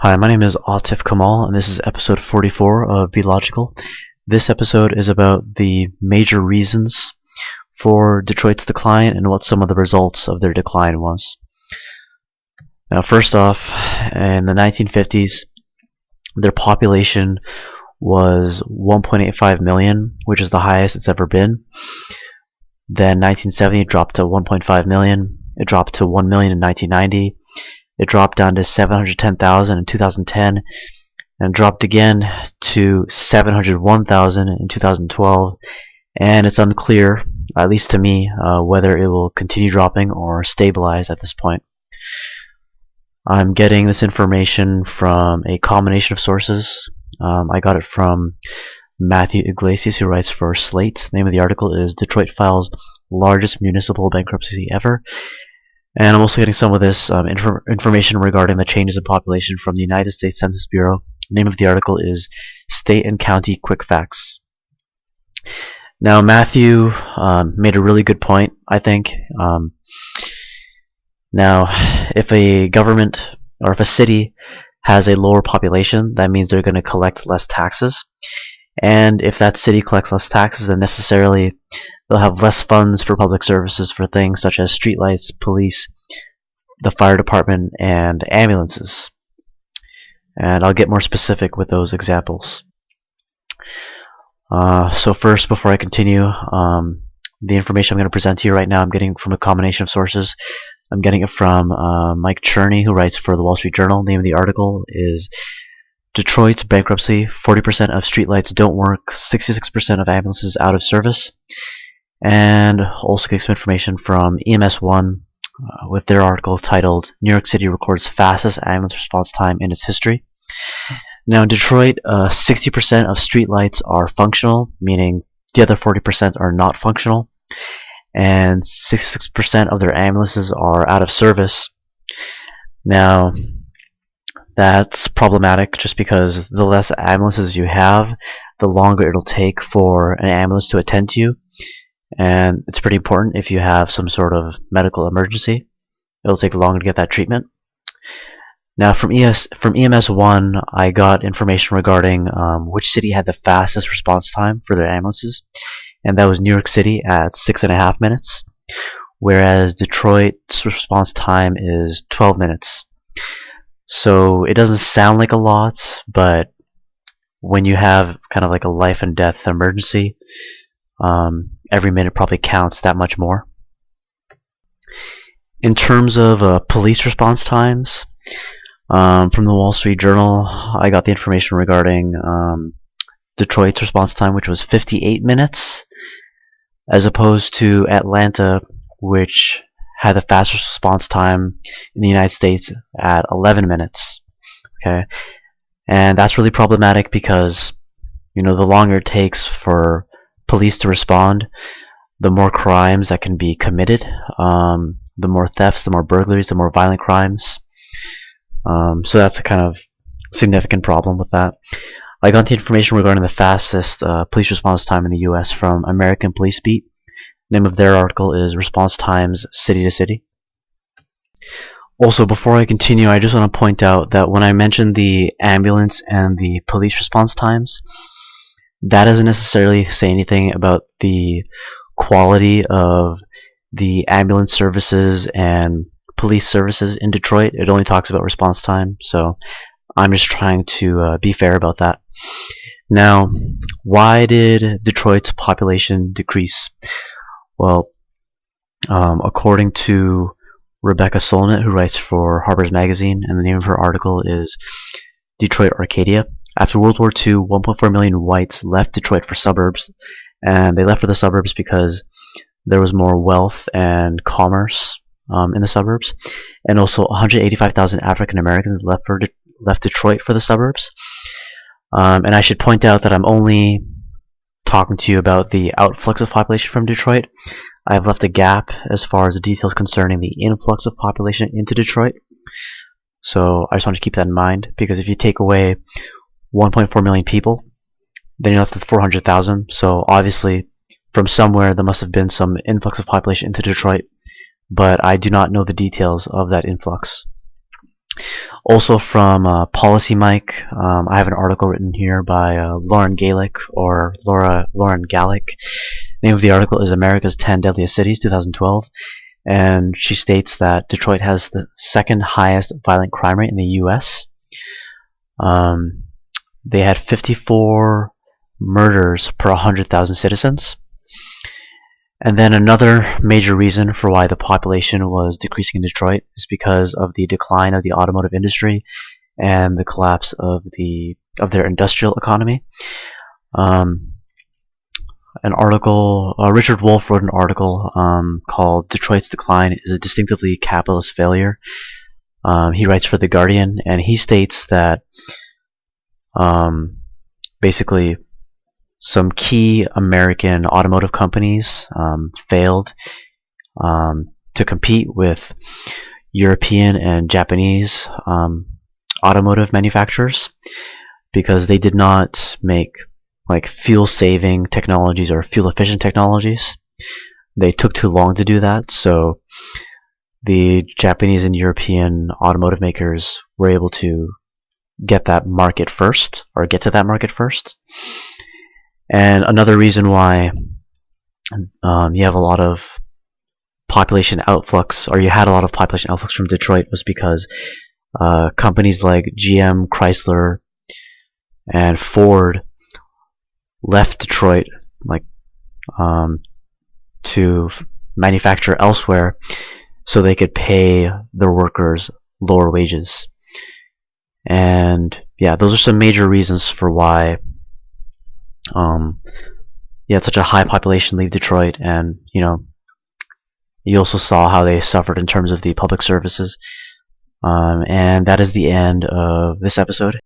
Hi, my name is Autif Kamal, and this is episode 44 of Be Logical. This episode is about the major reasons for Detroit's decline and what some of the results of their decline was. Now, first off, in the 1950s, their population was 1.85 million, which is the highest it's ever been. Then 1970 it dropped to 1.5 million. It dropped to 1 million in 1990. It dropped down to 710,000 in 2010 and dropped again to 701,000 in 2012, and it's unclear, at least to me, whether it will continue dropping or stabilize at this point. I'm getting this information from a combination of sources. I got it from Matthew Iglesias, who writes for Slate. The name of the article is Detroit Files Largest Municipal Bankruptcy Ever. And I'm also getting some of this information regarding the changes in population from the United States Census Bureau. The name of the article is State and County Quick Facts. Now, Matthew made a really good point, I think. Now, if a government or if a city has a lower population, that means they're going to collect less taxes. And if that city collects less taxes, then necessarily they'll have less funds for public services for things such as streetlights, police, the fire department, and ambulances. And I'll get more specific with those examples. So first, before I continue, the information I'm going to present to you right now I'm getting from a combination of sources. I'm getting it from Mike Cherney, who writes for the Wall Street Journal. The name of the article is Detroit's Bankruptcy, 40% of streetlights don't work, 66% of ambulances out of service. And also get some information from EMS1 with their article titled New York City Records Fastest Ambulance Response Time in Its History. Now in Detroit, 60% of streetlights are functional, meaning the other 40% are not functional, and 66% of their ambulances are out of service. Now that's problematic just because the less ambulances you have, the longer it'll take for an ambulance to attend to you. And it's pretty important if you have some sort of medical emergency. It'll take longer to get that treatment. Now from EMS1, I got information regarding which city had the fastest response time for their ambulances, and that was New York City at 6.5 minutes, whereas Detroit's response time is 12 minutes. So it doesn't sound like a lot, but when you have kind of like a life and death emergency, every minute probably counts that much more. In terms of police response times, from the Wall Street Journal, I got the information regarding Detroit's response time, which was 58 minutes, as opposed to Atlanta, which had the fastest response time in the United States at 11 minutes. Okay, and that's really problematic because, you know, the longer it takes for police to respond, the more crimes that can be committed, the more thefts, the more burglaries, the more violent crimes. So that's a kind of significant problem with that. I got the information regarding the fastest police response time in the US from American Police Beat. The name of their article is Response Times City to City. Also, before I continue, I just want to point out that when I mentioned the ambulance and the police response times, that doesn't necessarily say anything about the quality of the ambulance services and police services in Detroit. It only talks about response time, so I'm just trying to be fair about that. Now, why did Detroit's population decrease? Well, according to Rebecca Solnit, who writes for Harper's Magazine, and the name of her article is Detroit Arcadia. After World War II, 1.4 million whites left Detroit for suburbs, and they left for the suburbs because there was more wealth and commerce in the suburbs, and also 185,000 African Americans left Detroit for the suburbs. And I should point out that I'm only talking to you about the outflux of population from Detroit. I have left a gap as far as the details concerning the influx of population into Detroit. So I just want to keep that in mind, because if you take away 1.4 million people, then you're left with 400,000. So obviously, from somewhere there must have been some influx of population into Detroit, but I do not know the details of that influx. Also from Policy Mike, I have an article written here by Lauren Galick, or Lauren Gallick. The name of the article is America's 10 Deadliest Cities, 2012. And she states that Detroit has the second highest violent crime rate in the U.S. They had 54 murders per 100,000 citizens. And then another major reason for why the population was decreasing in Detroit is because of the decline of the automotive industry and the collapse of their industrial economy. Richard Wolff wrote an article called "Detroit's Decline is a Distinctively Capitalist Failure." He writes for The Guardian, and he states that basically some key American automotive companies failed to compete with European and Japanese automotive manufacturers because they did not make like fuel-saving technologies or fuel-efficient technologies. They took too long to do that, so the Japanese and European automotive makers were able to get to that market first. And another reason why you have a lot of population outflux, or you had a lot of population outflux from Detroit, was because companies like GM, Chrysler, and Ford left Detroit to manufacture elsewhere so they could pay their workers lower wages. And yeah, those are some major reasons for why you had such a high population leave Detroit. And you also saw how they suffered in terms of the public services. And that is the end of this episode.